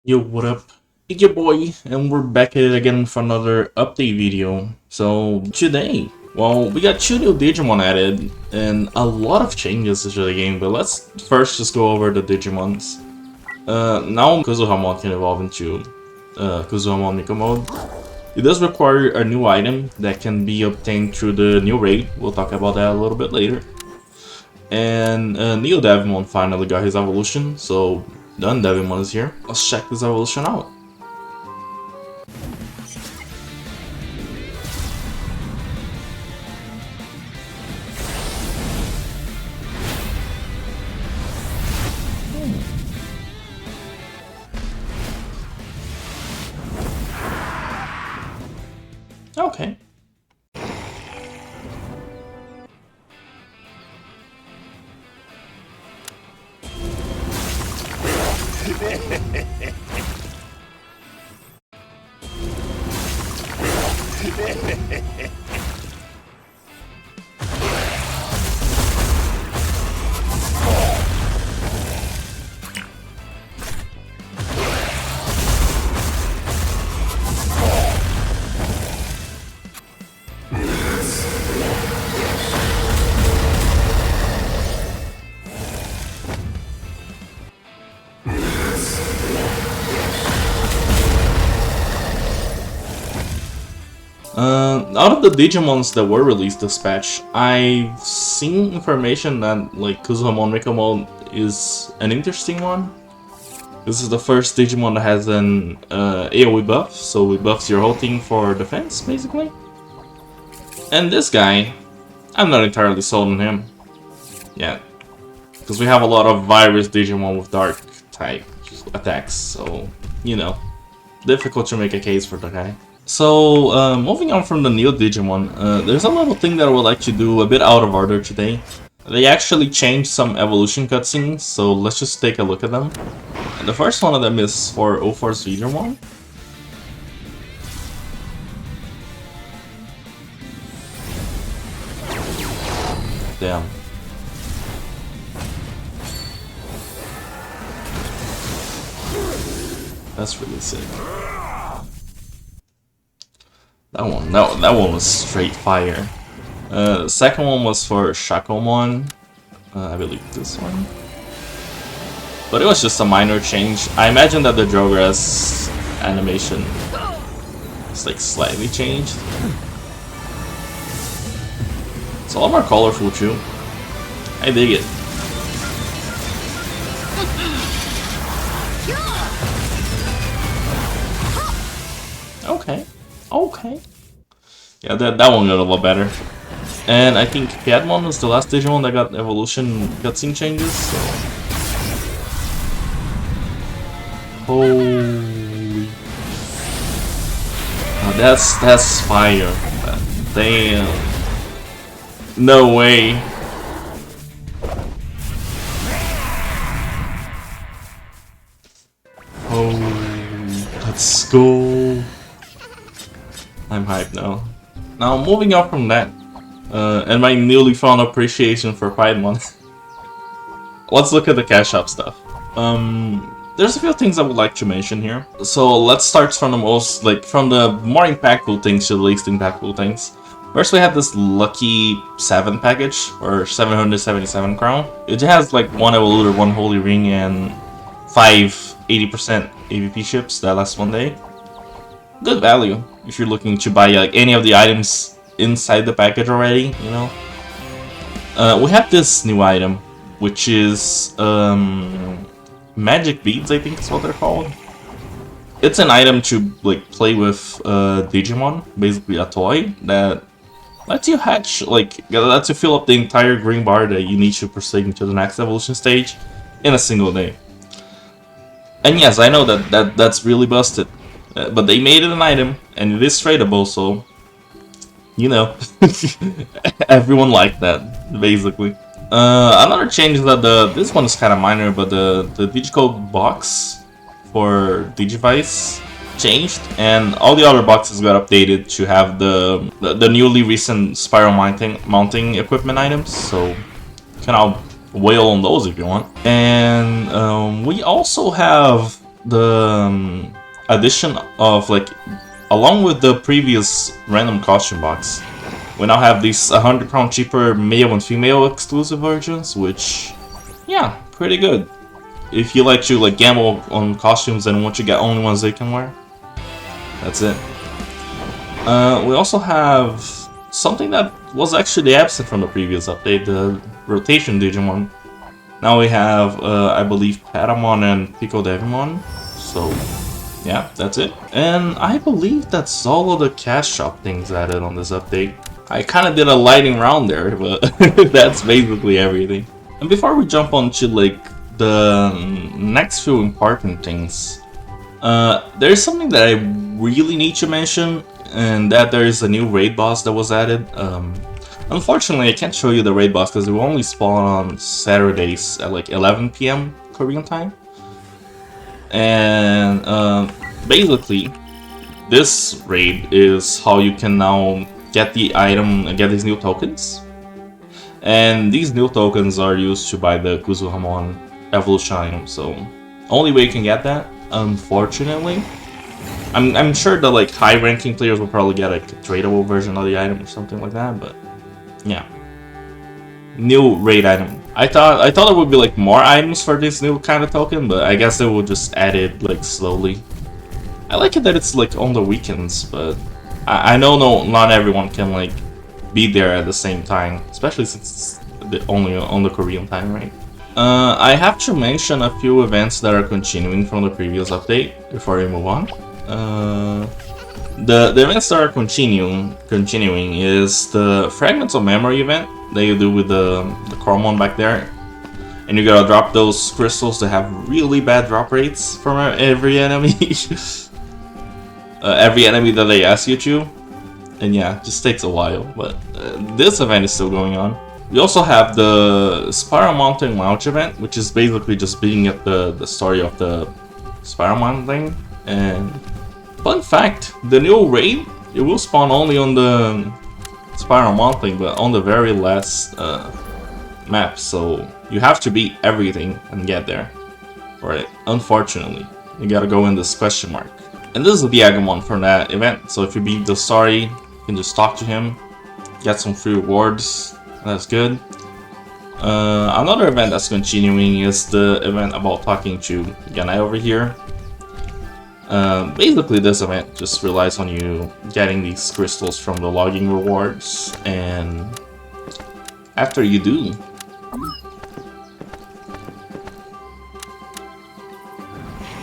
Yo, what up? It's your boy, and we're back at it again for another update video. So, today, well, we got 2 new Digimon added, and a lot of changes to the game, but let's first just go over the Digimons. Now Kuzuhamon can evolve into Kuzuhamon Miko mode. It does require a new item that can be obtained through the new raid. We'll talk about that a little bit later. And DoneDevimon finally got his evolution, so DoneDevimon is here. Let's check this evolution out. Okay. Out of the Digimons that were released this patch, I've seen information that like Kuzuhamon Meramon is an interesting one. This is the first Digimon that has an AoE buff, so it buffs your whole team for defense, basically. And this guy, I'm not entirely sold on him yet, because we have a lot of virus Digimon with dark type attacks, so, you know, difficult to make a case for the guy. So, moving on from the new Digimon, there's a little thing that I would like to do a bit out of order today. They actually changed some evolution cutscenes, so let's just take a look at them. And the first one of them is for UlforceVeedramon. Damn. That's really sick. That one was straight fire. The second one was for Shakkoumon. I believe this one. But it was just a minor change. I imagine that the Drograss animation is like slightly changed. It's a lot more colorful too. I dig it. Okay. Okay. Yeah, that one got a lot better. And I think Piedmon was the last Digimon that got evolution cutscene changes, so... Holy... Oh, that's fire. Damn. No way. Oh, let's go. I'm hyped now. Now, moving on from that, and my newly found appreciation for Piedmon, let's look at the cash shop stuff. There's a few things I would like to mention here. So let's start from the from the more impactful things to the least impactful things. First, we have this lucky 7 package, or 777 crown. It has like 1 evolutor, 1 holy ring, and 5 80% AVP ships that last 1 day. Good value if you're looking to buy like any of the items inside the package already, you know. We have this new item, which is magic beads, I think is what they're called. It's an item to like play with Digimon, basically a toy that lets you hatch, like lets you fill up the entire green bar that you need to proceed to the next evolution stage in a single day. And yes, I know that's really busted. But they made it an item, and it is tradable, so, you know, everyone liked that, basically. Another change is that this one is kind of minor, but the Digicode box for Digivice changed, and all the other boxes got updated to have the newly recent spiral mounting equipment items, so you can all whale on those if you want. And we also have the addition of, like, along with the previous random costume box, we now have these 100 pound cheaper male and female exclusive versions, which, yeah, pretty good. If you like to like gamble on costumes and want to get only ones they can wear, that's it. We also have something that was actually absent from the previous update, the rotation Digimon. Now we have, I believe, Piedmon and DoneDevimon. So, yeah, that's it. And I believe that's all of the cash shop things added on this update. I kind of did a lightning round there, but that's basically everything. And before we jump on to like the next few important things, there's something that I really need to mention, and that there is a new raid boss that was added. Unfortunately, I can't show you the raid boss because it will only spawn on Saturdays at like 11 PM Korean time. And basically, this raid is how you can now get the item and get these new tokens. And these new tokens are used to buy the Kuzuhamon evolution item, so only way you can get that, unfortunately. I'm sure the like high ranking players will probably get like a tradable version of the item or something like that, but yeah. New raid item. I thought there would be like more items for this new kind of token, but I guess they will just add it like slowly. I like it that it's like on the weekends, but I know not everyone can like be there at the same time, especially since it's only on the Korean time, right? I have to mention a few events that are continuing from the previous update before we move on. The events that are continuing is the Fragments of Memory event that you do with the Chuumon back there, and you gotta drop those crystals that have really bad drop rates from every enemy. Every enemy that they ask you to, and yeah, it just takes a while, but this event is still going on. We also have the Spiral Mountain Launch event, which is basically just beating up the story of the Spiral Mountain thing. And fun fact, the new raid, it will spawn only on the Spiral Mountain, but on the very last map, so you have to beat everything and get there. Right, unfortunately, you gotta go in this question mark. And this is the Gabumon from that event, so if you beat the story, you can just talk to him, get some free rewards. That's good. Another event that's continuing is the event about talking to Ganai over here. Basically, this event just relies on you getting these crystals from the logging rewards, and after you do,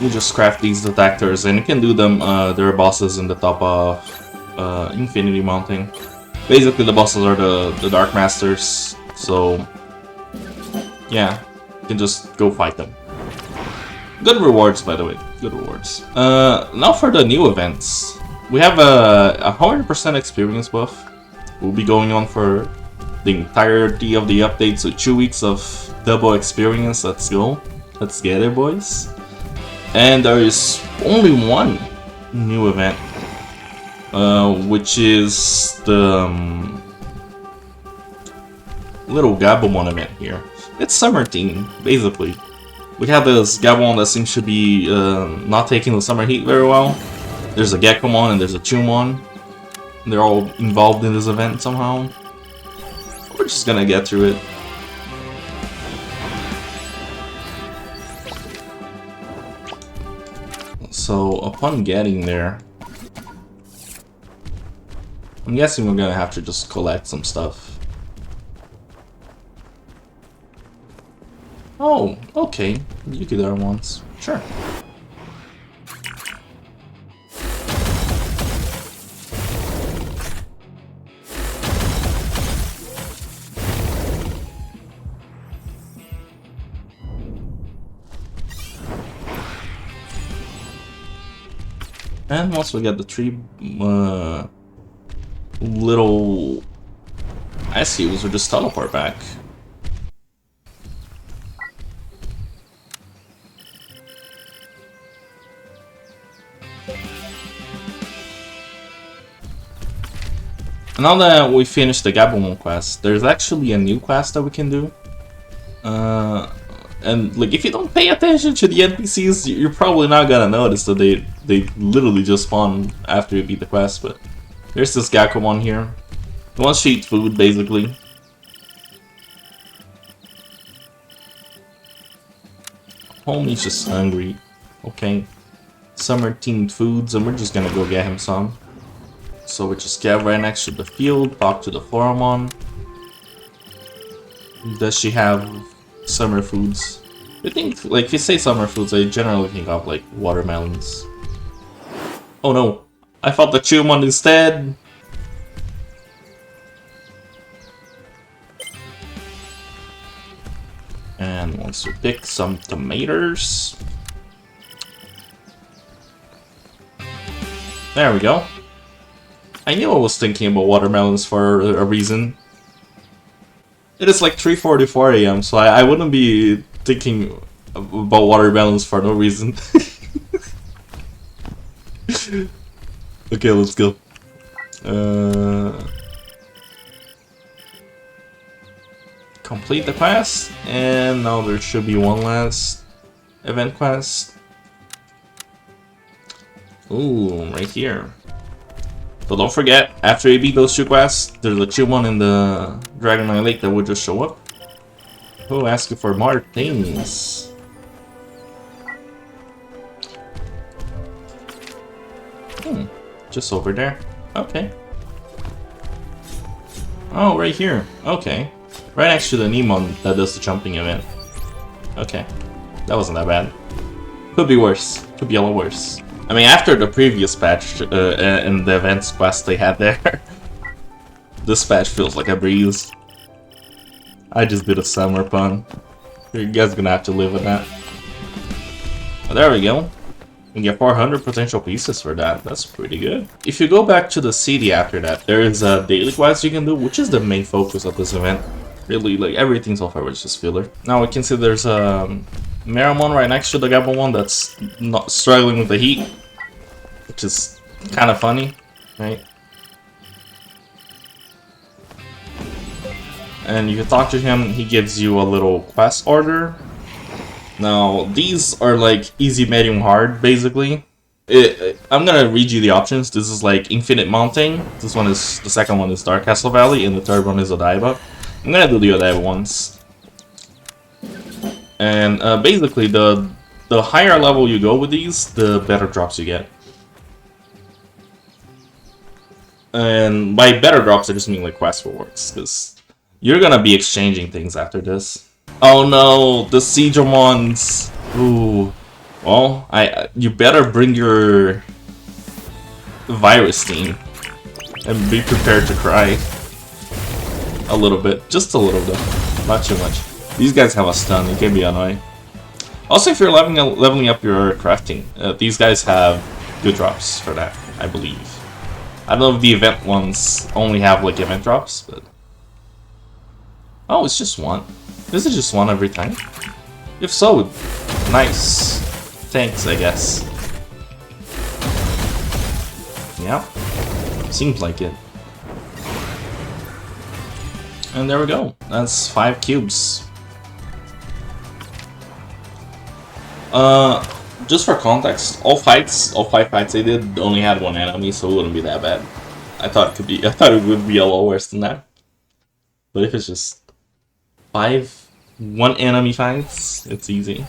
you just craft these detectors, and you can do them. There are bosses in the top of Infinity Mountain. Basically, the bosses are the Dark Masters, so yeah, you can just go fight them. Good rewards, by the way, good rewards. Now for the new events. We have a 100% experience buff. Will be going on for the entirety of the update, so 2 weeks of double experience. Let's go. Let's get it, boys. And there is only one new event, which is the little Gabumon event here. It's summer theme, basically. We have this Gabumon that seems to be not taking the summer heat very well. There's a Gekomon and there's a Chuumon. They're all involved in this event somehow. We're just gonna get through it. So upon getting there, I'm guessing we're gonna have to just collect some stuff. Oh, okay. You could there once. Sure. And once we get the three little SUs, we'll just teleport back. Now that we finished the Gabumon quest, there's actually a new quest that we can do. And like, if you don't pay attention to the NPCs, you're probably not gonna notice that they literally just spawn after you beat the quest. But there's this Gekomon here. He wants to eat food, basically. Homie's just hungry. Okay. Summer themed foods, and we're just gonna go get him some. So we just get right next to the field, talk to the Meramon. Does she have summer foods? I think, like, if you say summer foods, I generally think of, like, watermelons. Oh no, I fought the Chuumon instead! And wants to pick some tomatoes. There we go. I knew I was thinking about watermelons for a reason. It is like 3:44 AM, so I wouldn't be thinking about watermelons for no reason. Okay, let's go. Complete the quest, and now there should be one last event quest. Ooh, right here. But don't forget, after you beat those 2 quests, there's a Chuumon in the Dragonite Lake that will just show up. Who ask you for more things? Just over there. Okay. Oh, right here. Okay. Right next to the Nemon that does the jumping event. Okay. That wasn't that bad. Could be worse. Could be a lot worse. I mean, after the previous patch and the events quest they had there, this patch feels like a breeze. I just did a summer pun. You guys are gonna have to live with that. Well, there we go. We get 400 potential pieces for that. That's pretty good. If you go back to the city after that, there is a daily quest you can do, which is the main focus of this event. Really, like, everything so far was just filler. Now we can see there's a Meramon right next to the Gabumon that's not struggling with the heat, which is kind of funny, right? And you can talk to him, he gives you a little quest order. Now, these are like easy, medium, hard, basically. I'm gonna read you the options. This is like Infinite Mountain. This one is, the second one is Dark Castle Valley, and the third one is Odaiba. I'm gonna do the Odaiba ones. And basically, the higher level you go with these, the better drops you get. And by better drops, I just mean like quest rewards, because you're gonna be exchanging things after this. Oh no, the Siegramons. Ooh. Well, you better bring your virus team and be prepared to cry. A little bit, just a little bit, not too much. These guys have a stun, it can be annoying. Also, if you're leveling up your crafting, these guys have good drops for that, I believe. I don't know if the event ones only have like event drops, but... Oh, it's just one. This is just one every time. If so, nice. Thanks, I guess. Yeah, seems like it. And there we go. That's 5 cubes. Just for context, all 5 fights I did only had 1 enemy, so it wouldn't be that bad. I thought it would be a lot worse than that. But if it's just 5 1 enemy fights, it's easy.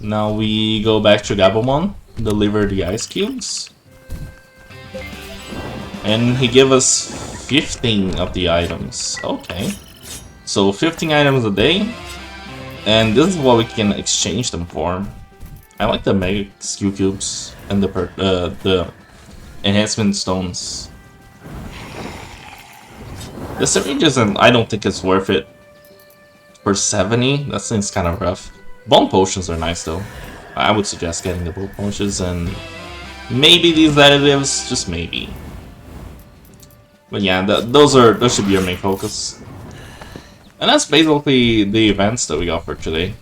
Now we go back to Gabumon, deliver the ice cubes. And he gave us 15 of the items. Okay. So 15 items a day. And this is what we can exchange them for. I like the Mega Skill Cubes and the Enhancement Stones. The syringes, and I don't think it's worth it. For 70, that seems kind of rough. Bone Potions are nice though. I would suggest getting the Bone Potions and maybe these additives, just maybe. But yeah, those should be your main focus. And that's basically the events that we got for today.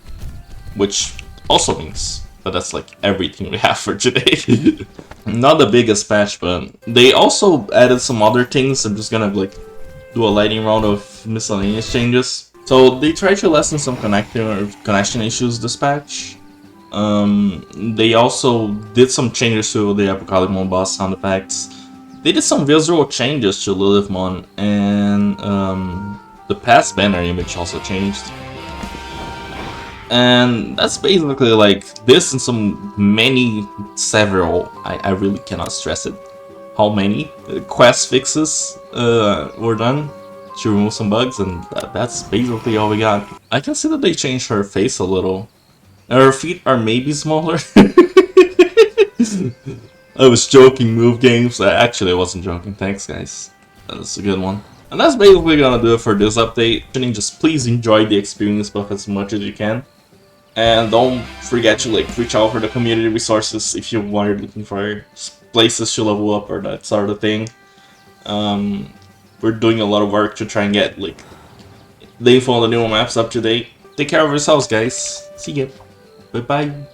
Which also means that that's like everything we have for today. Not the biggest patch, but they also added some other things. I'm just gonna like do a lightning round of miscellaneous changes. So they tried to lessen some connection issues this patch. They also did some changes to the Apocalypse boss sound effects. They did some visual changes to Lilithmon, and the past banner image also changed. And that's basically like this and several, I really cannot stress it, how many quest fixes were done to remove some bugs, and that's basically all we got. I can see that they changed her face a little. Her feet are maybe smaller. I was joking, move games. Actually, I wasn't joking. Thanks, guys. That's a good one. And that's basically gonna do it for this update. Just please enjoy the experience buff as much as you can. And don't forget to reach out for the community resources if you are looking for places to level up or that sort of thing. We're doing a lot of work to try and get the info on the new maps up to date. Take care of yourselves, guys. See ya. Bye bye.